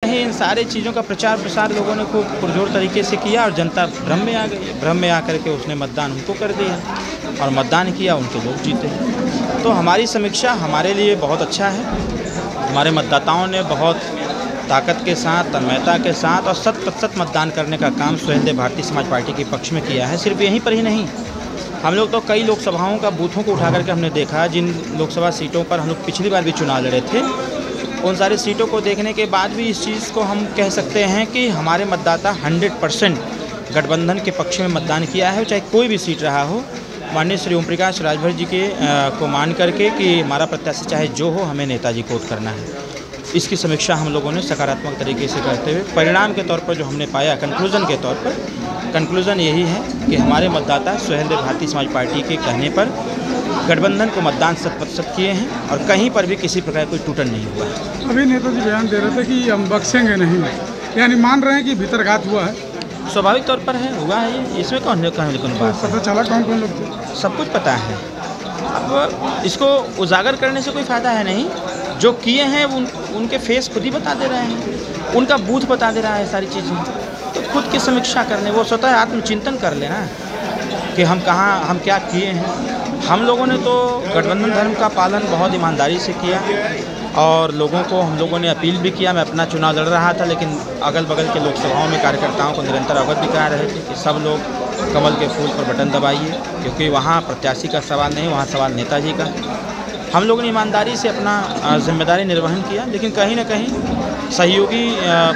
कहीं इन सारे चीज़ों का प्रचार प्रसार लोगों ने खूब पुरजोर तरीके से किया और जनता भ्रम में आ गई। भ्रम में आकर के उसने मतदान उनको कर दिया और मतदान किया, उनके लोग जीते। तो हमारी समीक्षा हमारे लिए बहुत अच्छा है। हमारे मतदाताओं ने बहुत ताकत के साथ, तन्मयता के साथ और 100% मतदान करने का काम स्वयं भारतीय समाज पार्टी के पक्ष में किया है। सिर्फ यहीं पर ही नहीं, हम लोग तो कई लोकसभाओं का बूथों को उठा करके हमने देखा, जिन लोकसभा सीटों पर हम लोग पिछली बार भी चुनाव लड़े थे, उन सारी सीटों को देखने के बाद भी इस चीज़ को हम कह सकते हैं कि हमारे मतदाता 100% गठबंधन के पक्ष में मतदान किया है, चाहे कोई भी सीट रहा हो। माननीय श्री ओम प्रकाश राजभर जी के को मान करके कि हमारा प्रत्याशी चाहे जो हो, हमें नेताजी को वोट करना है। इसकी समीक्षा हम लोगों ने सकारात्मक तरीके से करते हुए परिणाम के तौर पर जो हमने पाया, कंक्लूज़न के तौर पर कंक्लूज़न यही है कि हमारे मतदाता स्वयं भारतीय समाज पार्टी के कहने पर गठबंधन को मतदान 100% किए हैं और कहीं पर भी किसी प्रकार कोई टूटन नहीं हुआ है। अभी नेताजी बयान दे रहे थे कि हम बख्शेंगे नहीं, यानी मान रहे हैं कि भीतरघात हुआ है। स्वाभाविक तौर पर है, हुआ है, इसमें कौन बात पता चला कौन कौन लोग थे? सब कुछ पता है। अब इसको उजागर करने से कोई फ़ायदा है नहीं। जो किए हैं उनके फेस खुद ही बता दे रहे हैं, उनका बूथ बता दे रहा है सारी चीज़ें। तो खुद की समीक्षा करने, वो स्वतः आत्मचिंतन कर लेना कि हम क्या किए हैं। हम लोगों ने तो गठबंधन धर्म का पालन बहुत ईमानदारी से किया और लोगों को हम लोगों ने अपील भी किया। मैं अपना चुनाव लड़ रहा था, लेकिन अगल बगल के लोकसभाओं में कार्यकर्ताओं को निरंतर अवगत भी करा रहे थे कि सब लोग कमल के फूल पर बटन दबाइए, क्योंकि वहाँ प्रत्याशी का सवाल नहीं, वहाँ सवाल नेताजी का। हम लोगों ने ईमानदारी से अपना जिम्मेदारी निर्वहन किया, लेकिन कहीं ना कहीं सहयोगी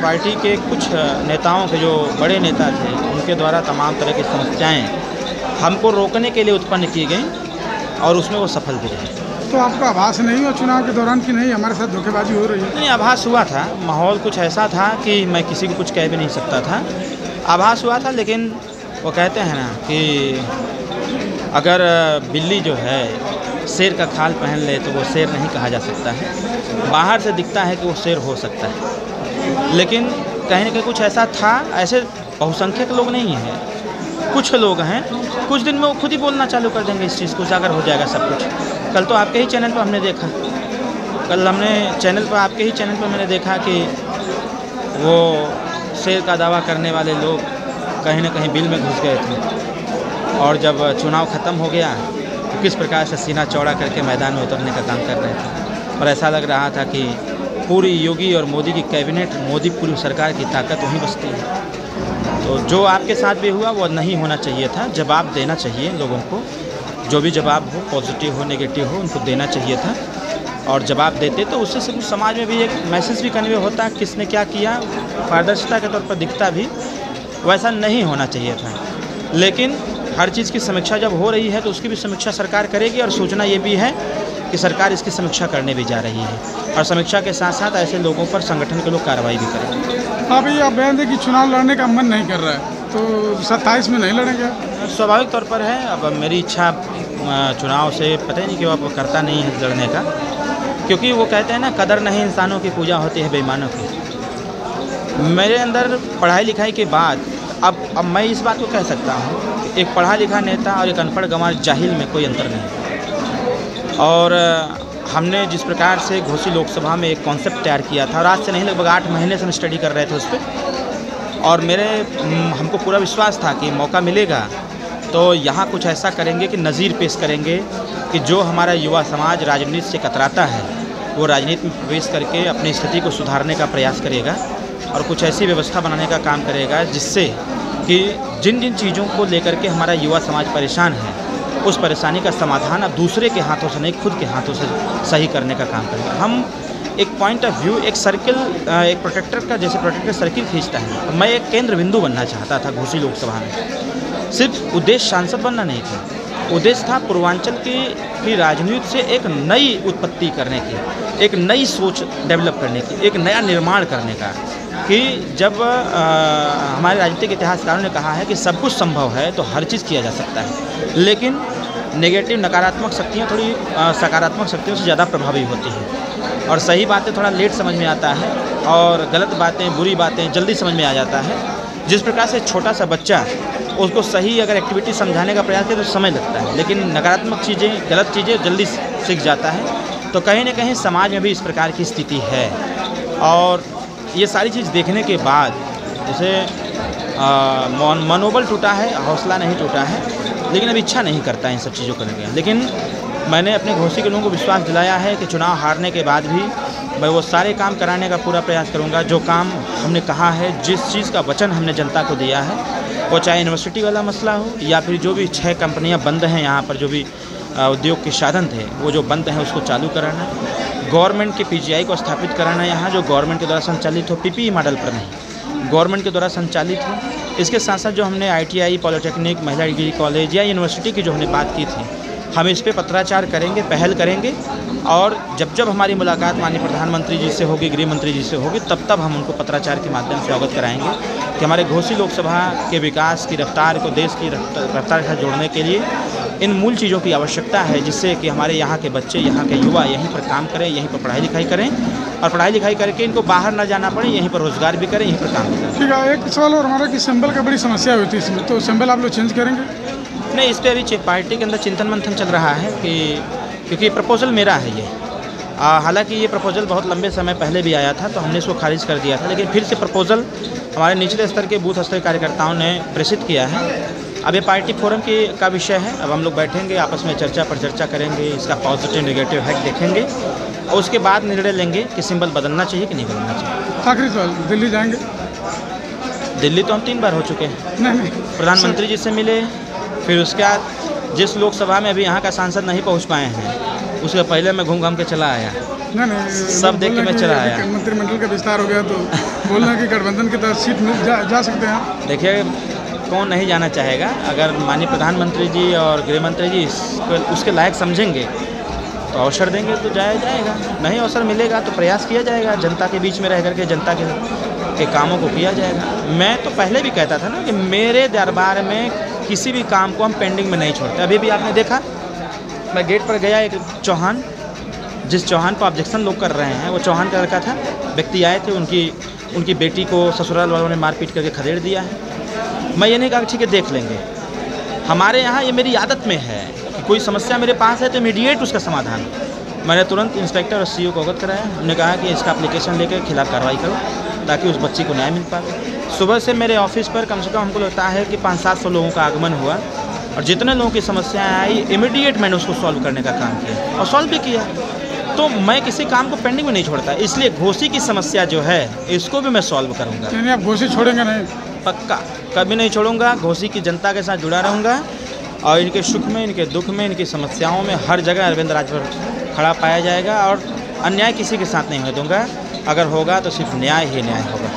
पार्टी के कुछ नेताओं के, जो बड़े नेता थे, उनके द्वारा तमाम तरह की समस्याएं हमको रोकने के लिए उत्पन्न की गई और उसमें वो सफल भी रहे। तो आपका आभास नहीं हुआ चुनाव के दौरान कि नहीं हमारे साथ धोखेबाजी हो रही है? नहीं, आभास हुआ था। माहौल कुछ ऐसा था कि मैं किसी को कुछ कह भी नहीं सकता था। आभास हुआ था, लेकिन वो कहते हैं ना कि अगर बिल्ली जो है शेर का खाल पहन ले तो वो शेर नहीं कहा जा सकता है। बाहर से दिखता है कि वो शेर हो सकता है, लेकिन कहीं ना कहीं कुछ ऐसा था। ऐसे बहुसंख्यक लोग नहीं हैं, कुछ लोग हैं, कुछ दिन में वो खुद ही बोलना चालू कर देंगे, इस चीज़ को उजागर हो जाएगा सब कुछ। कल तो आपके ही चैनल पर हमने देखा, आपके ही चैनल पर मैंने देखा कि वो शेर का दावा करने वाले लोग कहीं ना कहीं बिल में घुस गए थे और जब चुनाव ख़त्म हो गया तो किस प्रकार से सीना चौड़ा करके मैदान में उतरने का काम कर रहे थे। और ऐसा लग रहा था कि पूरी योगी और मोदी की कैबिनेट, मोदी पूरी सरकार की ताकत वहीं बसती है। तो जो आपके साथ भी हुआ वो नहीं होना चाहिए था। जवाब देना चाहिए लोगों को, जो भी जवाब हो, पॉजिटिव हो नेगेटिव हो, उनको देना चाहिए था। और जवाब देते तो उससे सिर्फ समाज में भी एक मैसेज भी कन्वे होता, किसने क्या किया, पारदर्शिता के तौर पर दिखता भी। वैसा नहीं होना चाहिए था। लेकिन हर चीज़ की समीक्षा जब हो रही है तो उसकी भी समीक्षा सरकार करेगी और सूचना ये भी है कि सरकार इसकी समीक्षा करने भी जा रही है और समीक्षा के साथ साथ ऐसे लोगों पर संगठन के लोग कार्रवाई भी करेंगे। अभी आप बयान दें कि चुनाव लड़ने का मन नहीं कर रहा है, तो 27 में नहीं लड़ेंगे? स्वाभाविक तौर पर है। अब मेरी इच्छा चुनाव से पता ही नहीं क्यों अब करता नहीं है लड़ने का, क्योंकि वो कहते हैं ना, कदर नहीं इंसानों की, पूजा होती है बेईमानों की। मेरे अंदर पढ़ाई लिखाई के बाद अब मैं इस बात को कह सकता हूँ, एक पढ़ा लिखा नेता और एक अनपढ़ गंवार जाहिल में कोई अंतर नहीं। और हमने जिस प्रकार से घोसी लोकसभा में एक कॉन्सेप्ट तैयार किया था और आज से नहीं लगभग 8 महीने से हम स्टडी कर रहे थे उस पर, और हमको पूरा विश्वास था कि मौका मिलेगा तो यहाँ कुछ ऐसा करेंगे कि नज़ीर पेश करेंगे कि जो हमारा युवा समाज राजनीति से कतराता है वो राजनीति में प्रवेश करके अपनी स्थिति को सुधारने का प्रयास करेगा और कुछ ऐसी व्यवस्था बनाने का काम करेगा जिससे कि जिन जिन चीज़ों को लेकर के हमारा युवा समाज परेशान है, उस परेशानी का समाधान अब दूसरे के हाथों से नहीं, खुद के हाथों से सही करने का काम करेगा। हम एक पॉइंट ऑफ व्यू, एक सर्किल, एक प्रोटेक्टर का जैसे प्रोटेक्टर सर्किल खींचता है, तो मैं एक केंद्र बिंदु बनना चाहता था घोसी लोकसभा में। सिर्फ उद्देश्य सांसद बनना नहीं था, उद्देश्य था पूर्वांचल की राजनीति से एक नई उत्पत्ति करने की, एक नई सोच डेवलप करने की, एक नया निर्माण करने का। कि जब हमारे राजनीतिक इतिहासकारों ने कहा है कि सब कुछ संभव है तो हर चीज़ किया जा सकता है, लेकिन नेगेटिव नकारात्मक शक्तियाँ थोड़ी सकारात्मक शक्तियों से ज़्यादा प्रभावी होती हैं और सही बातें थोड़ा लेट समझ में आता है और गलत बातें, बुरी बातें जल्दी समझ में आ जाता है। जिस प्रकार से छोटा सा बच्चा उसको सही अगर एक्टिविटी समझाने का प्रयास करे तो समय लगता है, लेकिन नकारात्मक चीज़ें, गलत चीज़ें जल्दी सीख जाता है। तो कहीं ना कहीं समाज में भी इस प्रकार की स्थिति है और ये सारी चीज़ देखने के बाद जैसे मनोबल टूटा है, हौसला नहीं टूटा है, लेकिन अब इच्छा नहीं करता इन सब चीज़ों करने का। लेकिन मैंने अपने घोसी के लोगों को विश्वास दिलाया है कि चुनाव हारने के बाद भी मैं वो सारे काम कराने का पूरा प्रयास करूंगा जो काम हमने कहा है, जिस चीज़ का वचन हमने जनता को दिया है, वो चाहे यूनिवर्सिटी वाला मसला हो या फिर जो भी 6 कंपनियां बंद हैं यहाँ पर, जो भी उद्योग के साधन थे वो जो बंद हैं उसको चालू कराना, गवर्नमेंट के पीजीआई को स्थापित कराना यहाँ जो गवर्नमेंट के द्वारा संचालित हो, पीपीई मॉडल पर नहीं, गवर्नमेंट के द्वारा संचालित हो। इसके साथ साथ जो हमने ITI, पॉलिटेक्निक, महिला डिग्री कॉलेज या यूनिवर्सिटी की जो हमने बात की थी, हम इस पे पत्राचार करेंगे, पहल करेंगे और जब जब हमारी मुलाकात माननीय प्रधानमंत्री जी से होगी, गृह मंत्री जी से होगी, तब तब हम उनको पत्राचार के माध्यम से अवगत कराएंगे कि हमारे घोसी लोकसभा के विकास की रफ्तार को देश की रफ्तार के साथ जोड़ने के लिए इन मूल चीज़ों की आवश्यकता है, जिससे कि हमारे यहाँ के बच्चे, यहाँ के युवा यहीं पर काम करें, यहीं पर पढ़ाई लिखाई करें और पढ़ाई लिखाई करके इनको बाहर ना जाना पड़े, यहीं पर रोजगार भी करें, यहीं पर काम भी करें। ठीक है, एक सवाल और हमारा कि सिंबल का बड़ी समस्या हुई थी इसमें, तो सिंबल आप लोग चेंज करेंगे? नहीं, इस पर अभी पार्टी के अंदर चिंतन मंथन चल रहा है कि क्योंकि प्रपोजल मेरा है ये, हालांकि ये प्रपोजल बहुत लंबे समय पहले भी आया था तो हमने इसको खारिज कर दिया था, लेकिन फिर से प्रपोजल हमारे निचले स्तर के बूथ स्तर कार्यकर्ताओं ने प्रेषित किया है। अब ये पार्टी फोरम का विषय है, अब हम लोग बैठेंगे, आपस में चर्चा पर चर्चा करेंगे, इसका पॉजिटिव नेगेटिव हैक देखेंगे और उसके बाद निर्णय लेंगे कि सिंबल बदलना चाहिए कि नहीं बदलना चाहिए। आखिरी सवाल, दिल्ली जाएंगे? दिल्ली तो हम 3 बार हो चुके हैं। नहीं, प्रधानमंत्री जी से मिले, फिर उसके बाद जिस लोकसभा में अभी यहाँ का सांसद नहीं पहुँच पाए हैं उसके पहले मैं घूम घाम के चला आया। नहीं, सब देख के मैं चला आया। मंत्रिमंडल का विस्तार हो गया तो बोलना कि गठबंधन की तरफ सीट मिल जा सकते हैं। देखिए, कौन नहीं जाना चाहेगा, अगर माननीय प्रधानमंत्री जी और गृह मंत्री जी उसके लायक समझेंगे तो अवसर देंगे तो जाएगा, नहीं अवसर मिलेगा तो प्रयास किया जाएगा, जनता के बीच में रह करके जनता के कामों को किया जाएगा। मैं तो पहले भी कहता था ना कि मेरे दरबार में किसी भी काम को हम पेंडिंग में नहीं छोड़ते। अभी भी आपने देखा, मैं गेट पर गया, एक चौहान, जिस चौहान को ऑब्जेक्शन लोग कर रहे हैं वो चौहान का लड़का था, व्यक्ति आए थे, उनकी बेटी को ससुराल वालों ने मारपीट करके खदेड़ दिया है। मैं ये नहीं कहा ठीक है देख लेंगे, हमारे यहाँ ये मेरी आदत में है कि कोई समस्या मेरे पास है तो इमीडिएट उसका समाधान। मैंने तुरंत इंस्पेक्टर और CO को अवगत कराया, उन्होंने कहा कि इसका एप्लीकेशन लेकर खिलाफ कार्रवाई करो ताकि उस बच्ची को न्याय मिल पाए। सुबह से मेरे ऑफिस पर कम से कम हमको लगता है कि 500-700 लोगों का आगमन हुआ और जितने लोगों की समस्याएं आई इमीडिएट मैंने उसको सॉल्व करने का काम किया और सॉल्व भी किया। तो मैं किसी काम को पेंडिंग में नहीं छोड़ता, इसलिए घोसी की समस्या जो है इसको भी मैं सॉल्व करूँगा। यानी आप घोसी छोड़ेंगे नहीं? पक्का, कभी नहीं छोड़ूंगा। घोसी की जनता के साथ जुड़ा रहूँगा और इनके सुख में, इनके दुख में, इनकी समस्याओं में हर जगह अरविंद राजभर खड़ा पाया जाएगा और अन्याय किसी के साथ नहीं होने दूंगा। अगर होगा तो सिर्फ न्याय ही न्याय होगा।